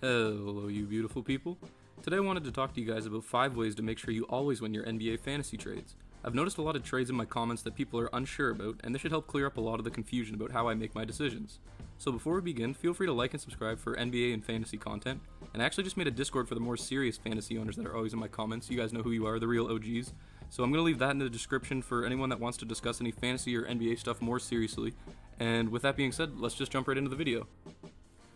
Hello, you beautiful people. Today I wanted to talk to you guys about 5 ways to make sure you always win your NBA fantasy trades. I've noticed a lot of trades in my comments that people are unsure about, and this should help clear up a lot of the confusion about how I make my decisions. So before we begin, feel free to like and subscribe for NBA and fantasy content, and I actually just made a Discord for the more serious fantasy owners that are always in my comments. You guys know who you are, the real OGs. So I'm going to leave that in the description for anyone that wants to discuss any fantasy or NBA stuff more seriously. And with that being said, let's just jump right into the video.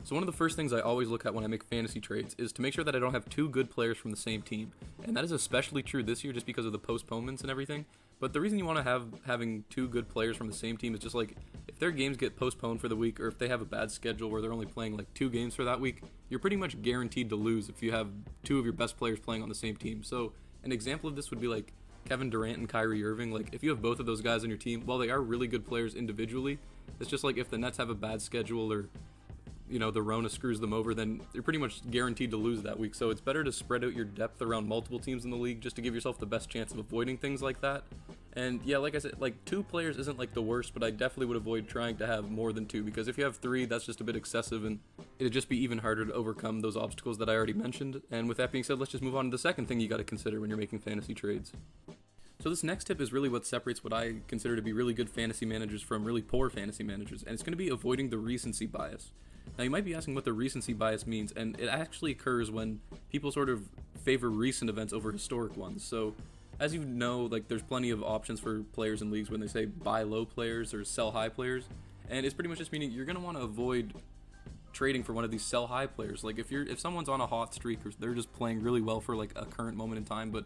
So one of the first things I always look at when I make fantasy trades is to make sure that I don't have 2 good players from the same team. And that is especially true this year just because of the postponements and everything. But the reason you want to having 2 good players from the same team is just like if their games get postponed for the week, or if they have a bad schedule where they're only playing like 2 games for that week, you're pretty much guaranteed to lose if you have 2 of your best players playing on the same team. So an example of this would be like Kevin Durant and Kyrie Irving. Like if you have both of those guys on your team, while they are really good players individually, it's just like if the Nets have a bad schedule, or the Rona screws them over, then you're pretty much guaranteed to lose that week. So it's better to spread out your depth around multiple teams in the league just to give yourself the best chance of avoiding things like that. And yeah, like I said, like 2 players isn't like the worst, but I definitely would avoid trying to have more than 2, because if you have 3, that's just a bit excessive, and it'd just be even harder to overcome those obstacles that I already mentioned. And with that being said, let's just move on to the second thing you got to consider when you're making fantasy trades. So this next tip is really what separates what I consider to be really good fantasy managers from really poor fantasy managers, and it's going to be avoiding the recency bias. Now you might be asking what the recency bias means, and it actually occurs when people sort of favor recent events over historic ones. So as you know, like there's plenty of options for players in leagues when they say buy low players or sell high players, and it's pretty much just meaning you're going to want to avoid trading for one of these sell high players. Like if someone's on a hot streak, or they're just playing really well for like a current moment in time, but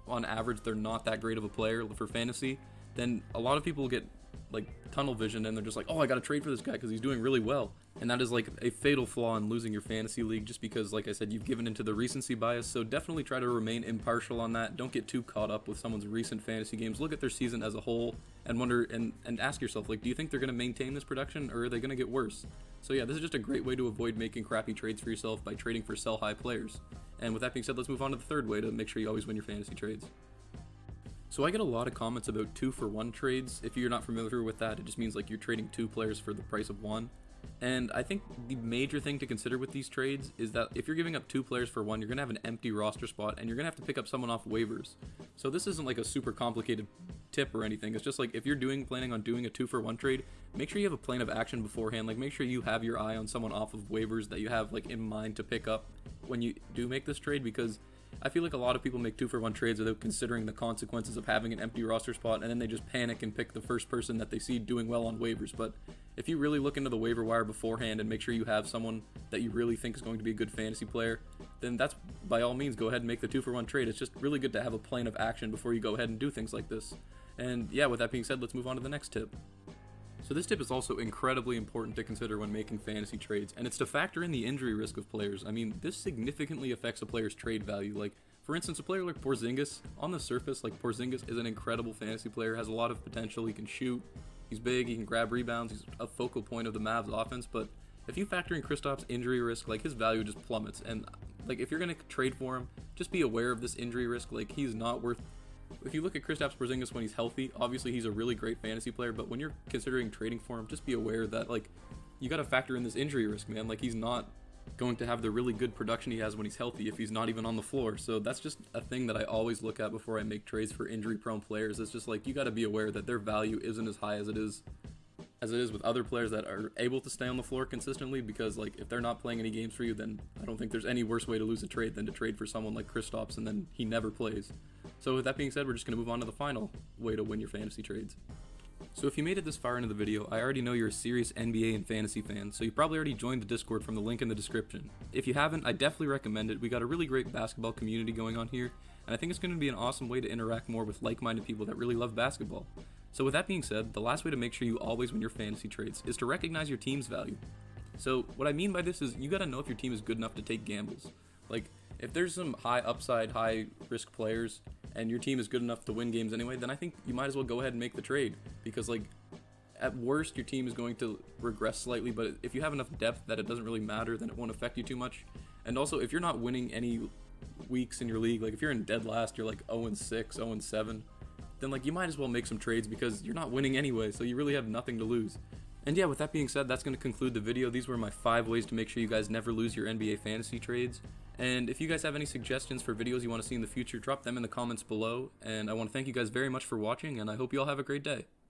on average they're not that great of a player for fantasy, then a lot of people get like tunnel vision and they're just like, oh, I gotta trade for this guy because he's doing really well. And that is like a fatal flaw in losing your fantasy league, just because, like I said, you've given into the recency bias. So definitely try to remain impartial on that. Don't get too caught up with someone's recent fantasy games. Look at their season as a whole and wonder and ask yourself, like, do you think they're going to maintain this production, or are they going to get worse? So yeah, this is just a great way to avoid making crappy trades for yourself by trading for sell high players. And with that being said, let's move on to the third way to make sure you always win your fantasy trades. So I get a lot of comments about 2-for-1 trades. If you're not familiar with that, it just means like you're trading 2 players for the price of 1. And I think the major thing to consider with these trades is that if you're giving up 2 players for 1, you're going to have an empty roster spot, and you're going to have to pick up someone off waivers. So this isn't like a super complicated tip or anything. It's just like if you're planning on doing a 2-for-1 trade, make sure you have a plan of action beforehand. Like make sure you have your eye on someone off of waivers that you have like in mind to pick up when you do make this trade, because I feel like a lot of people make 2-for-1 trades without considering the consequences of having an empty roster spot, and then they just panic and pick the first person that they see doing well on waivers. But if you really look into the waiver wire beforehand and make sure you have someone that you really think is going to be a good fantasy player, then that's, by all means, go ahead and make the 2-for-1 trade. It's just really good to have a plan of action before you go ahead and do things like this. And yeah, with that being said, let's move on to the next tip. So this tip is also incredibly important to consider when making fantasy trades, and it's to factor in the injury risk of players. I mean, this significantly affects a player's trade value. Like, for instance, a player like Porzingis, on the surface, like Porzingis is an incredible fantasy player, has a lot of potential, he can shoot, he's big, he can grab rebounds, he's a focal point of the Mavs offense, but if you factor in Kristaps' injury risk, like his value just plummets. And like if you're going to trade for him, just be aware of this injury risk. Like he's not worth. If you look at Kristaps Porzingis when he's healthy, obviously he's a really great fantasy player, but when you're considering trading for him, just be aware that like you got to factor in this injury risk, man. Like he's not going to have the really good production he has when he's healthy if he's not even on the floor. So that's just a thing that I always look at before I make trades for injury prone players. It's just like you got to be aware that their value isn't as high as it is with other players that are able to stay on the floor consistently, because like if they're not playing any games for you, then I don't think there's any worse way to lose a trade than to trade for someone like Kristaps and then he never plays. So with that being said, we're just going to move on to the final way to win your fantasy trades. So if you made it this far into the video, I already know you're a serious NBA and fantasy fan, so you probably already joined the Discord from the link in the description. If you haven't, I definitely recommend it. We got a really great basketball community going on here, and I think it's going to be an awesome way to interact more with like-minded people that really love basketball. So with that being said, the last way to make sure you always win your fantasy trades is to recognize your team's value. So what I mean by this is you got to know if your team is good enough to take gambles. Like if there's some high upside, high risk players and your team is good enough to win games anyway, then I think you might as well go ahead and make the trade, because like at worst your team is going to regress slightly, but if you have enough depth that it doesn't really matter, then it won't affect you too much. And also if you're not winning any weeks in your league, like if you're in dead last, you're like 0-6, 0-7, then like you might as well make some trades because you're not winning anyway, so you really have nothing to lose. And yeah, with that being said, that's going to conclude the video. These were my 5 ways to make sure you guys never lose your NBA fantasy trades. And if you guys have any suggestions for videos you want to see in the future, drop them in the comments below. And I want to thank you guys very much for watching, and I hope you all have a great day.